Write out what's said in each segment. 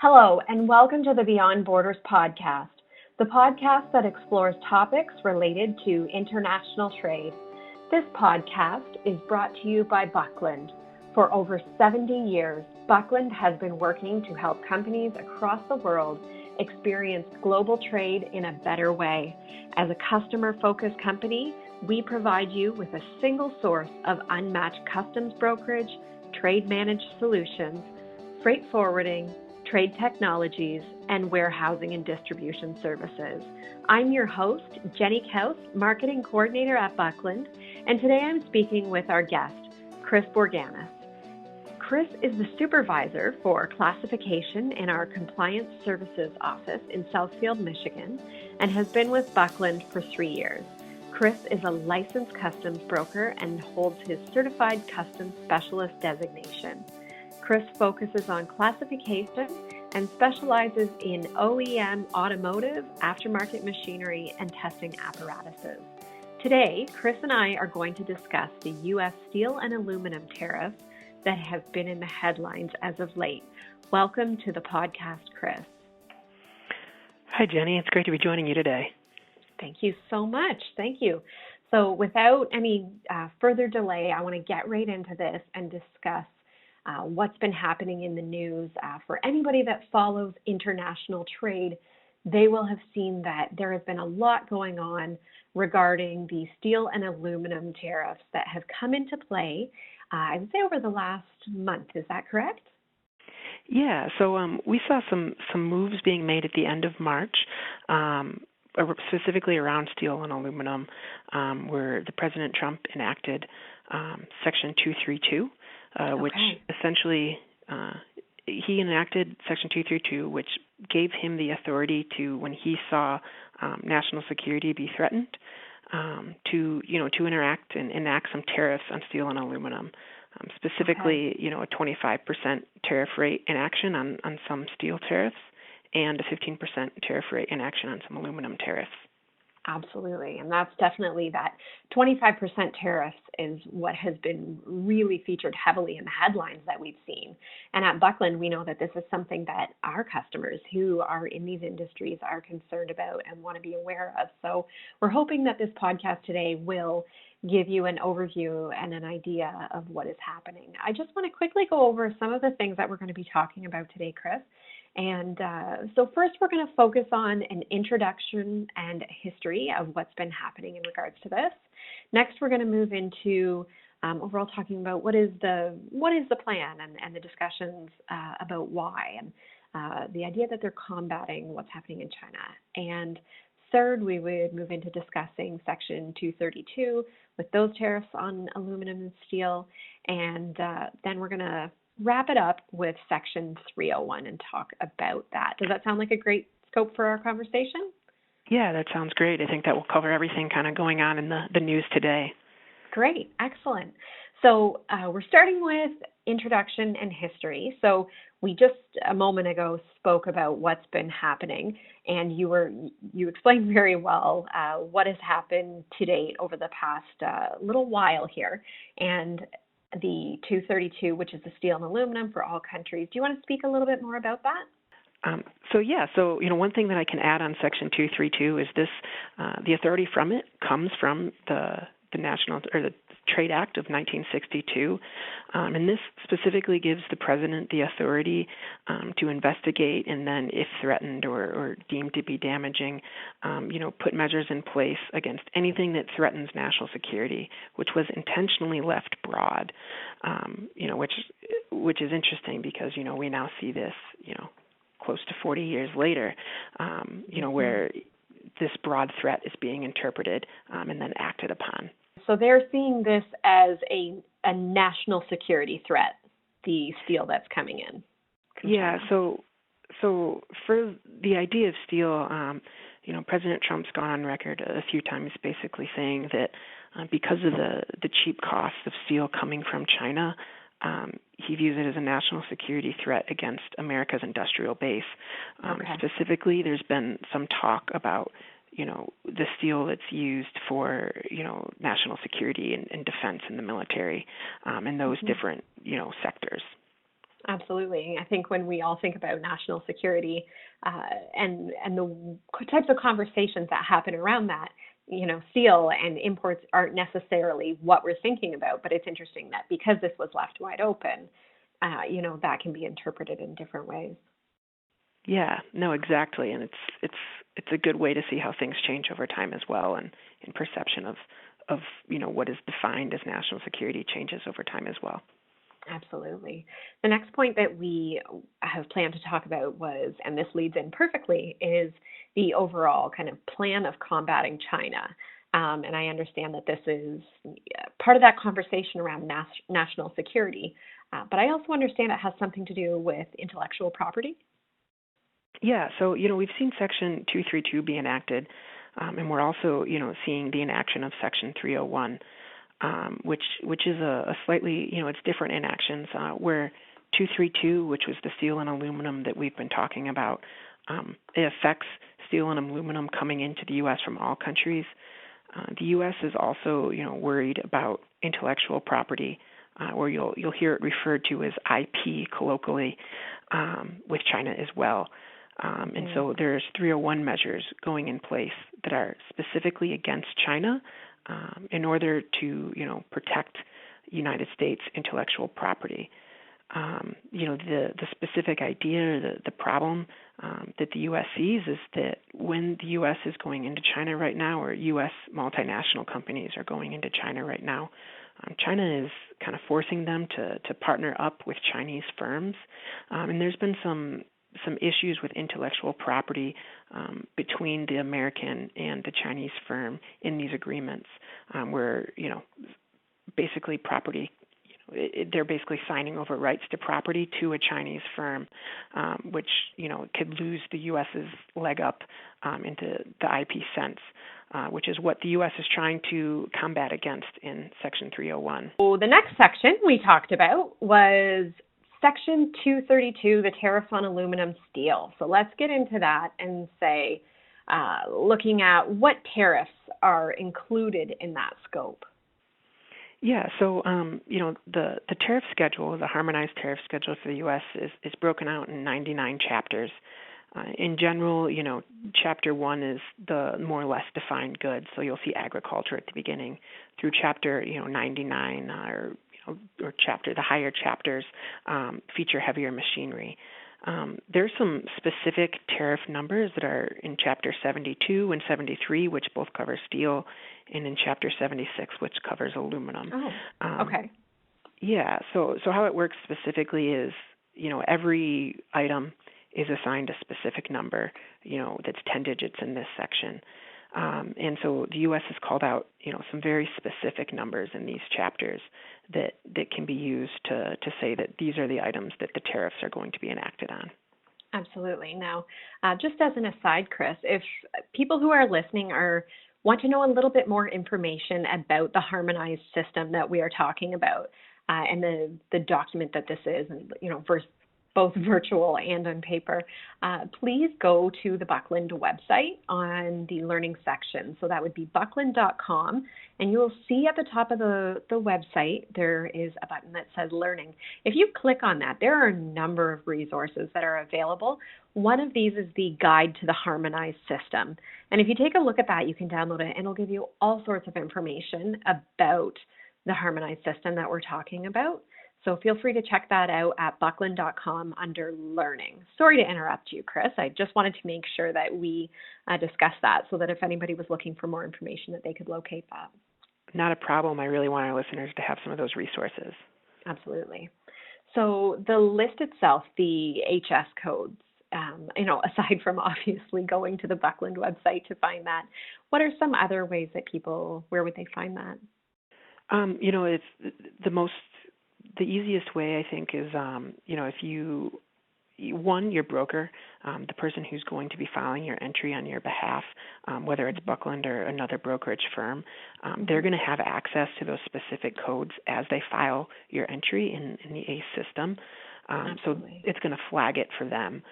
Hello, and welcome to the Beyond Borders podcast, the podcast that explores topics related to international trade. This podcast is brought to you by Buckland. For over 70 years, Buckland has been working to help companies across the world experience global trade in a better way. As a customer-focused company, we provide you with a single source of unmatched customs brokerage, trade managed solutions, freight forwarding, trade technologies, and warehousing and distribution services. I'm your host, Jenny Kaus, Marketing Coordinator at Buckland, and today I'm speaking with our guest, Chris Borganis. Chris is the supervisor for classification in our Compliance Services Office in Southfield, Michigan, and has been with Buckland for 3 years. Chris is a licensed customs broker and holds his Certified Customs Specialist designation. Chris focuses on classification and specializes in OEM automotive, aftermarket machinery, and testing apparatuses. Today, Chris and I are going to discuss the U.S. steel and aluminum tariffs that have been in the headlines as of late. Welcome to the podcast, Chris. Hi, Jenny. It's great to be joining you today. Thank you so much. Thank you. So without any further delay, I want to get right into this and discuss what's been happening in the news. For anybody that follows international trade, they will have seen that there has been a lot going on regarding the steel and aluminum tariffs that have come into play, I would say over the last month. Is that correct? Yeah, so we saw some moves being made at the end of March, specifically around steel and aluminum, where the President Trump enacted Section 232, which essentially he enacted Section 232, which gave him the authority to, when he saw national security be threatened, to interact and enact some tariffs on steel and aluminum, specifically, a 25% tariff rate in action on some steel tariffs and a 15% tariff rate in action on some aluminum tariffs. Absolutely. And that's definitely that 25% tariffs is what has been really featured heavily in the headlines that we've seen. And at Buckland, we know that this is something that our customers who are in these industries are concerned about and want to be aware of. So we're hoping that this podcast today will give you an overview and an idea of what is happening. I just want to quickly go over some of the things that we're going to be talking about today, Chris. And so first, we're going to focus on an introduction and history of what's been happening in regards to this. Next, we're going to move into overall talking about what is the plan and the discussions about why and the idea that they're combating what's happening in China. And third, we would move into discussing Section 232 with those tariffs on aluminum and steel. And then we're going to wrap it up with Section 301 and talk about that. Does that sound like a great scope for our conversation? Yeah, that sounds great. I think that will cover everything kind of going on in the news today. Great. Excellent. So we're starting with introduction and history. So we just a moment ago spoke about what's been happening, and you explained very well what has happened to date over the past little while here. And the 232, which is the steel and aluminum for all countries. Do you want to speak a little bit more about that? So one thing that I can add on Section 232 is this: the authority from it comes from the National or the Trade Act of 1962, and this specifically gives the president the authority to investigate and then, if threatened or deemed to be damaging, put measures in place against anything that threatens national security, which was intentionally left broad, which is interesting because we now see this close to 40 years later, where this broad threat is being interpreted and then acted upon. So they're seeing this as a national security threat, the steel that's coming in. Yeah, so for the idea of steel, President Trump's gone on record a few times basically saying that because of the cheap cost of steel coming from China, he views it as a national security threat against America's industrial base. Specifically, there's been some talk about the steel that's used for, national security and defense in the military, and those different, sectors. Absolutely. I think when we all think about national security and the types of conversations that happen around that, steel and imports aren't necessarily what we're thinking about. But it's interesting that because this was left wide open, that can be interpreted in different ways. Yeah, no, exactly, and it's a good way to see how things change over time as well, and in perception of what is defined as national security changes over time as well. Absolutely. The next point that we have planned to talk about was, and this leads in perfectly, is the overall kind of plan of combating China. And I understand that this is part of that conversation around national security, but I also understand it has something to do with intellectual property. Yeah, so we've seen Section 232 be enacted, and we're also seeing the inaction of Section 301, which is a slightly it's different inactions. Where 232, which was the steel and aluminum that we've been talking about, it affects steel and aluminum coming into the U.S. from all countries. The U.S. is also worried about intellectual property, or you'll hear it referred to as IP colloquially, with China as well. And so there's 301 measures going in place that are specifically against China, in order to protect United States intellectual property. The specific idea, the problem that the U.S. sees is that when the U.S. is going into China right now, or U.S. multinational companies are going into China right now, China is kind of forcing them to partner up with Chinese firms, and there's been some issues with intellectual property between the American and the Chinese firm in these agreements, where basically property. They're basically signing over rights to property to a Chinese firm, which could lose the U.S.'s leg up into the IP sense, which is what the U.S. is trying to combat against in Section 301. So the next section we talked about was Section 232, the tariffs on aluminum steel. So let's get into that and say, looking at what tariffs are included in that scope. Yeah, so the tariff schedule, the harmonized tariff schedule for the U.S. is broken out in 99 chapters. In general, Chapter 1 is the more or less defined goods, so you'll see agriculture at the beginning, through Chapter 99 or the higher chapters feature heavier machinery. There's some specific tariff numbers that are in Chapter 72 and 73, which both cover steel, and in Chapter 76, which covers aluminum. Oh, okay. Yeah, so how it works specifically is, every item is assigned a specific number, that's 10 digits in this section. And so the U.S. has called out, some very specific numbers in these chapters that can be used to say that these are the items that the tariffs are going to be enacted on. Absolutely. Now, just as an aside, Chris, if people who are listening want to know a little bit more information about the harmonized system that we are talking about, and the document that this is, and both virtual and on paper, please go to the Buckland website on the learning section. So that would be buckland.com, and you'll see at the top of the website there is a button that says Learning. If you click on that, there are a number of resources that are available. One of these is the Guide to the Harmonized System. And if you take a look at that, you can download it, and it'll give you all sorts of information about the harmonized system that we're talking about. So feel free to check that out at buckland.com under Learning. Sorry to interrupt you, Chris. I just wanted to make sure that we discussed that so that if anybody was looking for more information, that they could locate that. Not a problem. I really want our listeners to have some of those resources. Absolutely. So the list itself, the HS codes, aside from obviously going to the Buckland website to find that, what are some other ways that where would they find that? It's the easiest way, I think, is, if your broker, the person who's going to be filing your entry on your behalf, whether it's Buckland or another brokerage firm, they're going to have access to those specific codes as they file your entry in the ACE system. So it's going to flag it for them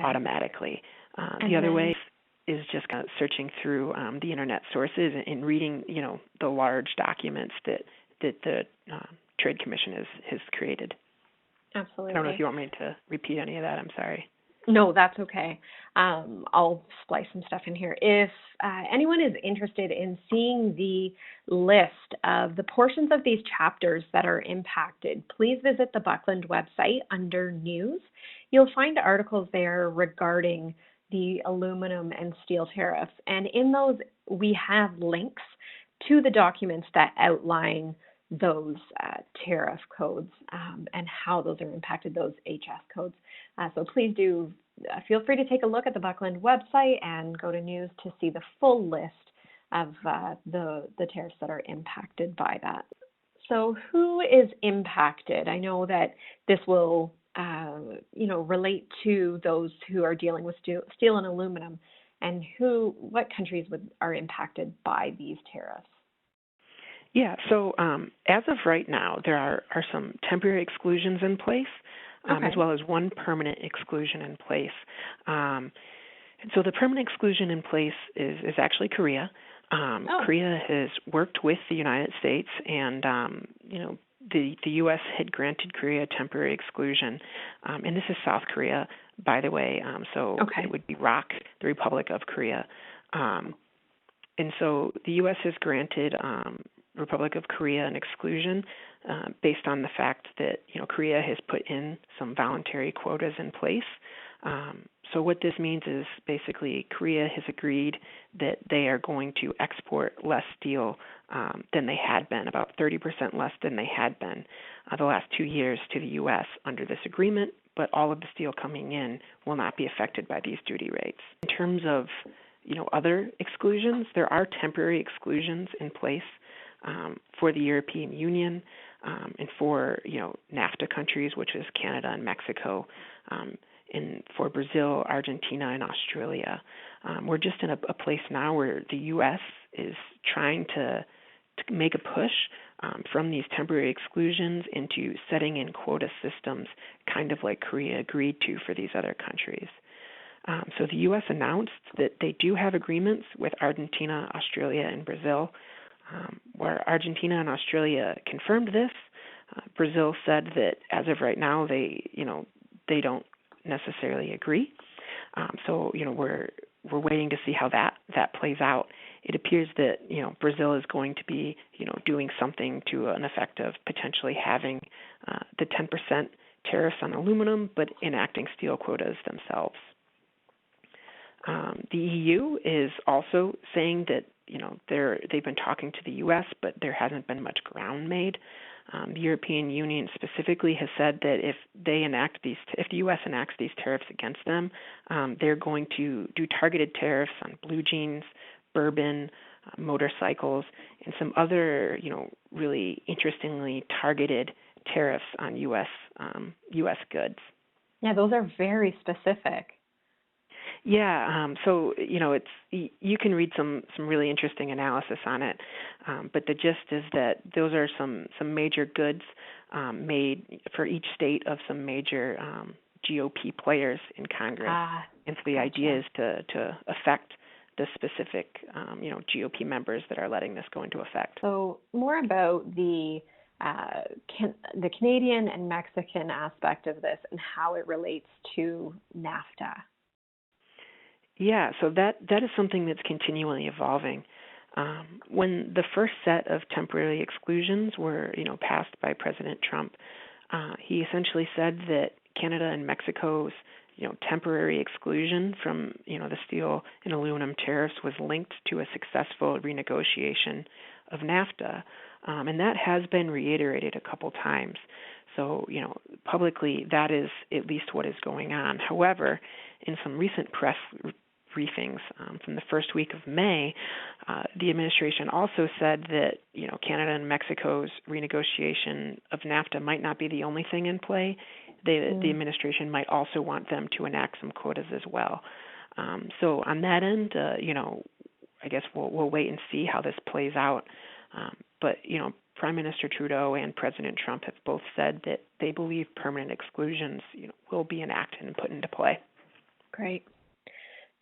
automatically. The other way is just kind of searching through the internet sources and reading, the large documents that the Trade Commission has created. I don't know if Absolutely. you want me to repeat any of that. I'm sorry. No, that's okay. I'll splice some stuff in here. If anyone is interested in seeing the list of the portions of these chapters that are impacted, please visit the Buckland website under News. You'll find articles there regarding the aluminum and steel tariffs. And in those, we have links to the documents that outline those tariff codes and how those are impacted, those HS codes. So please do feel free to take a look at the Buckland website and go to News to see the full list of the tariffs that are impacted by that. So who is impacted? I know that this will relate to those who are dealing with steel and aluminum, and what countries are impacted by these tariffs. Yeah, so as of right now, there are some temporary exclusions in place, Okay. as well as one permanent exclusion in place. And so the permanent exclusion in place is actually Korea. Korea has worked with the United States, and the U.S. had granted Korea a temporary exclusion, and this is South Korea, by the way. It would be ROK, the Republic of Korea. And so the U.S. has granted Republic of Korea an exclusion based on the fact that Korea has put in some voluntary quotas in place. So what this means is basically Korea has agreed that they are going to export less steel than they had been, about 30% less than they had been the last 2 years to the U.S. under this agreement, but all of the steel coming in will not be affected by these duty rates. In terms of other exclusions, there are temporary exclusions in place for the European Union and for NAFTA countries, which is Canada and Mexico, and for Brazil, Argentina, and Australia. We're just in a place now where the U.S. is trying to make a push from these temporary exclusions into setting in quota systems, kind of like Korea agreed to for these other countries. So the U.S. announced that they do have agreements with Argentina, Australia, and Brazil. Where Argentina and Australia confirmed this, Brazil said that as of right now they don't necessarily agree. So we're waiting to see how that plays out. It appears that Brazil is going to be doing something to an effect of potentially having the 10% tariffs on aluminum, but enacting steel quotas themselves. The EU is also saying that they've been talking to the U.S., but there hasn't been much ground made. The European Union specifically has said that if the U.S. enacts these tariffs against them, they're going to do targeted tariffs on blue jeans, bourbon, motorcycles, and some other really interestingly targeted tariffs on U.S. goods. Yeah, those are very specific. Yeah, so it's you can read some really interesting analysis on it, but the gist is that those are some major goods made for each state of some major GOP players in Congress, and so the idea is to affect the specific GOP members that are letting this go into effect. So more about the Canadian and Mexican aspect of this and how it relates to NAFTA. Yeah, so that is something that's continually evolving. When the first set of temporary exclusions were, passed by President Trump, he essentially said that Canada and Mexico's, temporary exclusion from, the steel and aluminum tariffs was linked to a successful renegotiation of NAFTA, and that has been reiterated a couple times. So, publicly, that is at least what is going on. However, in some recent press briefings from the first week of May, the administration also said that Canada and Mexico's renegotiation of NAFTA might not be the only thing in play. The administration might also want them to enact some quotas as well. So on that end, I guess we'll wait and see how this plays out. But Prime Minister Trudeau and President Trump have both said that they believe permanent exclusions will be enacted and put into play. Great.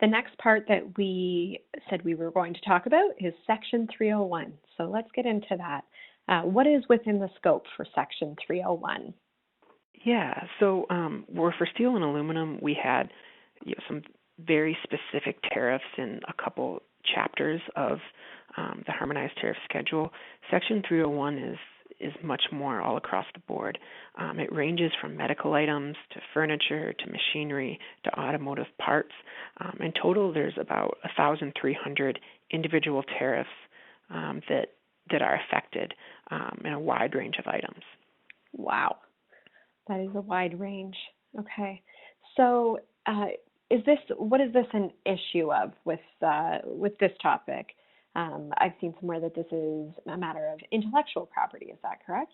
The next part that we said we were going to talk about is Section 301. So let's get into that. What is within the scope for Section 301? Yeah. So, where for steel and aluminum, we had some very specific tariffs in a couple chapters of the harmonized tariff schedule. Section 301 is much more all across the board. It ranges from medical items to furniture to machinery to automotive parts. In total, there's about 1,300 individual tariffs that are affected in a wide range of items. Wow, that is a wide range. Okay, so what is this an issue of with this topic? I've seen somewhere that this is a matter of intellectual property. Is that correct?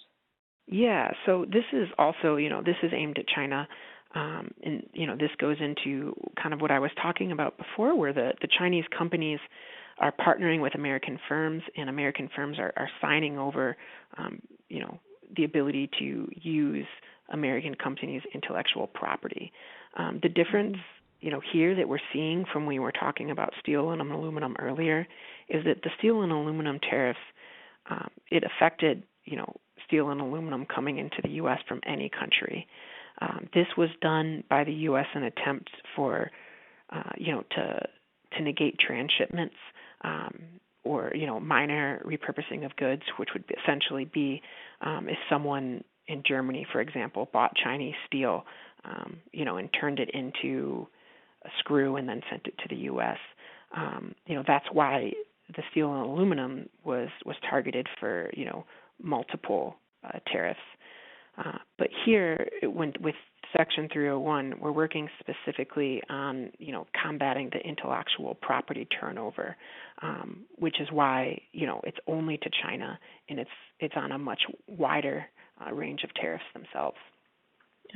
Yeah, so this is also, this is aimed at China. And, this goes into kind of what I was talking about before, where the Chinese companies are partnering with American firms, and American firms are signing over, the ability to use American companies' intellectual property. The difference, here that we're seeing from when we were talking about steel and aluminum earlier is that the steel and aluminum tariffs, it affected, steel and aluminum coming into the U.S. from any country. This was done by the U.S. in an attempt for, to negate transshipments or, minor repurposing of goods, which would essentially be if someone in Germany, for example, bought Chinese steel, and turned it into a screw and then sent it to the U.S. That's why the steel and aluminum was targeted for, multiple tariffs. But here, with Section 301, we're working specifically on, combating the intellectual property turnover, which is why, it's only to China, and it's on a much wider range of tariffs themselves.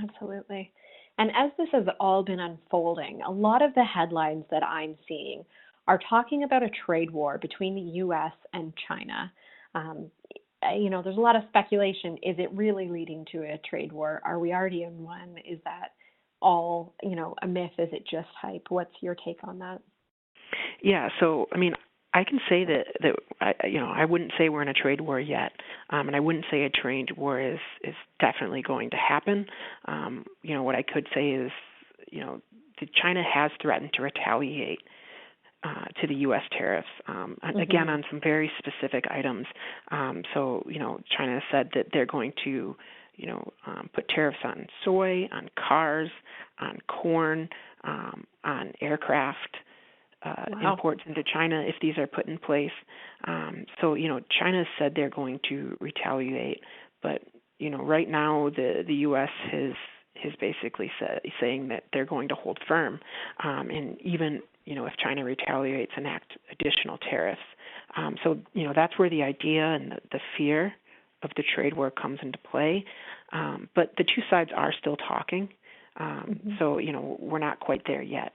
Absolutely. And as this has all been unfolding, a lot of the headlines that I'm seeing are talking about a trade war between the U.S. and China. There's a lot of speculation. Is it really leading to a trade war? Are we already in one? Is that all, a myth? Is it just hype? What's your take on that? Yeah, so, I can say that I wouldn't say we're in a trade war yet, and I wouldn't say a trade war is definitely going to happen. What I could say is, China has threatened to retaliate to the U.S. tariffs, again, on some very specific items. So, China has said that they're going to, put tariffs on soy, on cars, on corn, on aircraft imports into China if these are put in place. So, China said they're going to retaliate, but, right now the U.S. has basically saying that they're going to hold firm, and even if China retaliates, enact additional tariffs. So that's where the idea and the fear of the trade war comes into play. But the two sides are still talking, so we're not quite there yet.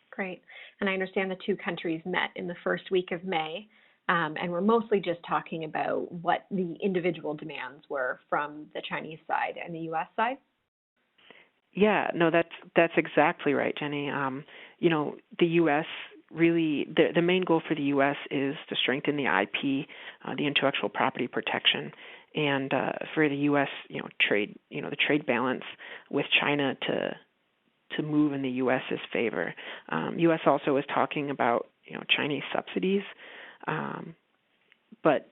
Great. And I understand the two countries met in the first week of May, and we're mostly just talking about what the individual demands were from the Chinese side and the U.S. side. Yeah, no, that's exactly right, Jenny. The U.S. really, the main goal for the U.S. is to strengthen the IP, the intellectual property protection, and for the U.S. Trade, the trade balance with China to move in the U.S.'s favor. U.S. also is talking about Chinese subsidies, but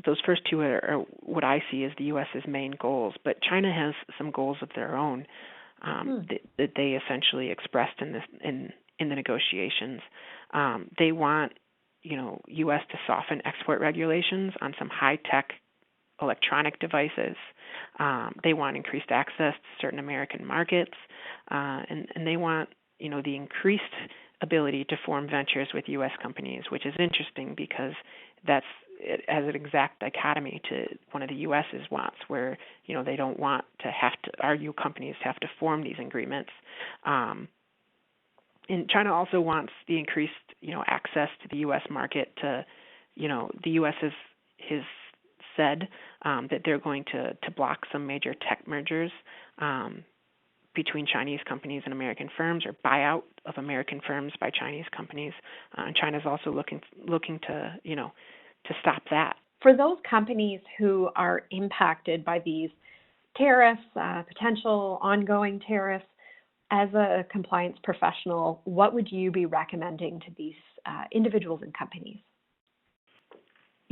those first two are what I see as the U.S.'s main goals. But China has some goals of their own that they essentially expressed in the negotiations. They want U.S. to soften export regulations on some high-tech electronic devices. They want increased access to certain American markets, and they want the increased ability to form ventures with U.S. companies, which is interesting because that's as an exact dichotomy to one of the U.S.'s wants, where they don't want to have to argue companies have to form these agreements. And China also wants the increased access to the U.S. market. To the U.S. has said that they're going to block some major tech mergers between Chinese companies and American firms, or buyout of American firms by Chinese companies. And China's also looking to stop that. For those companies who are impacted by these tariffs, potential ongoing tariffs. As a compliance professional, what would you be recommending to these individuals and companies?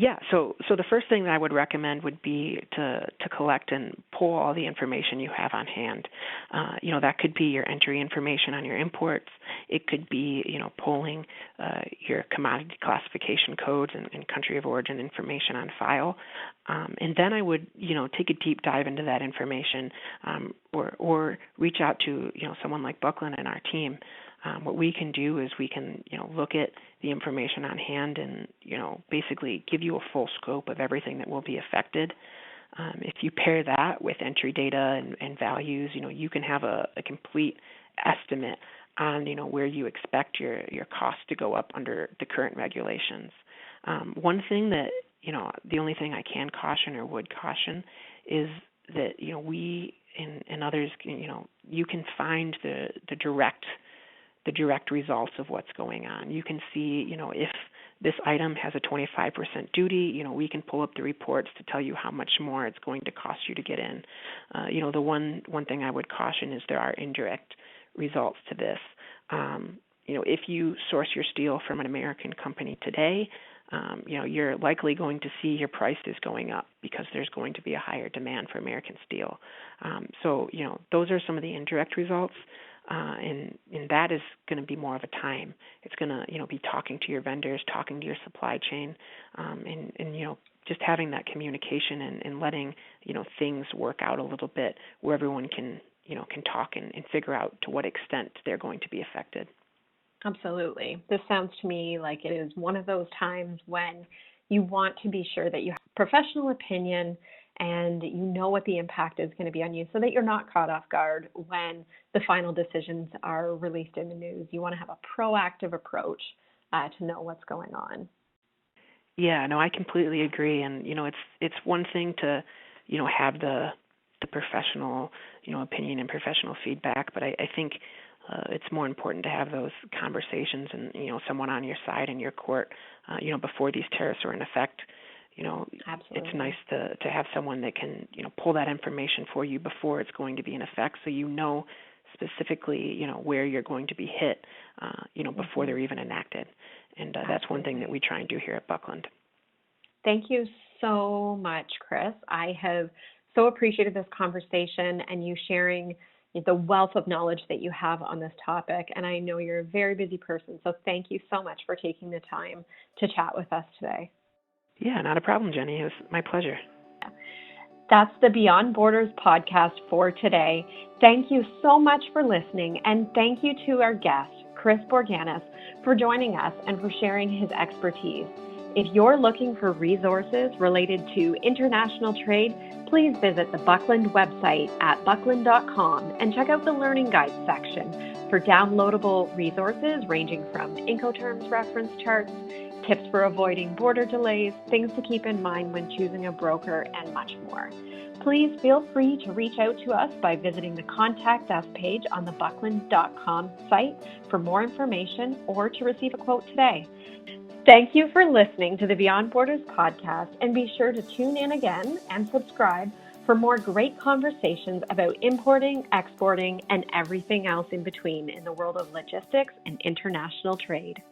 Yeah, so the first thing that I would recommend would be to collect and pull all the information you have on hand. That could be your entry information on your imports. It could be, pulling your commodity classification codes and country of origin information on file. And then I would, take a deep dive into that information, or reach out to, someone like Buckland and our team. What we can do is we can, look at the information on hand and, basically give you a full scope of everything that will be affected. If you pair that with entry data and values, you can have a complete estimate on, where you expect your costs to go up under the current regulations. One thing that, the only thing I can caution or would caution is that, we and others, you can find the direct results of what's going on. You can see, if this item has a 25% duty, we can pull up the reports to tell you how much more it's going to cost you to get in. The one thing I would caution is there are indirect results to this. If you source your steel from an American company today, you're likely going to see your prices going up because there's going to be a higher demand for American steel. So those are some of the indirect results. And that is going to be more of a time. It's going to, be talking to your vendors, talking to your supply chain, and just having that communication and letting, things work out a little bit where everyone can talk and figure out to what extent they're going to be affected. Absolutely. This sounds to me like it is one of those times when you want to be sure that you have a professional opinion and you know what the impact is going to be on you so that you're not caught off guard when the final decisions are released in the news. You want to have a proactive approach to know what's going on. Yeah, no, I completely agree. And, it's one thing to, have the professional, opinion and professional feedback, but I think it's more important to have those conversations and, someone on your side in your court, before these tariffs are in effect. Absolutely. It's nice to have someone that can, pull that information for you before it's going to be in effect, so specifically, where you're going to be hit, before they're even enacted. And that's one thing that we try and do here at Buckland. Thank you so much, Chris. I have so appreciated this conversation and you sharing the wealth of knowledge that you have on this topic. And I know you're a very busy person, so thank you so much for taking the time to chat with us today. Yeah, not a problem, Jenny. It was my pleasure. That's the Beyond Borders podcast for today. Thank you so much for listening, and thank you to our guest, Chris Borganis, for joining us and for sharing his expertise. If you're looking for resources related to international trade, please visit the Buckland website at buckland.com and check out the Learning Guides section for downloadable resources ranging from Incoterms reference charts, tips for avoiding border delays, things to keep in mind when choosing a broker, and much more. Please feel free to reach out to us by visiting the Contact Us page on the buckland.com site for more information or to receive a quote today. Thank you for listening to the Beyond Borders podcast, and be sure to tune in again and subscribe for more great conversations about importing, exporting, and everything else in between in the world of logistics and international trade.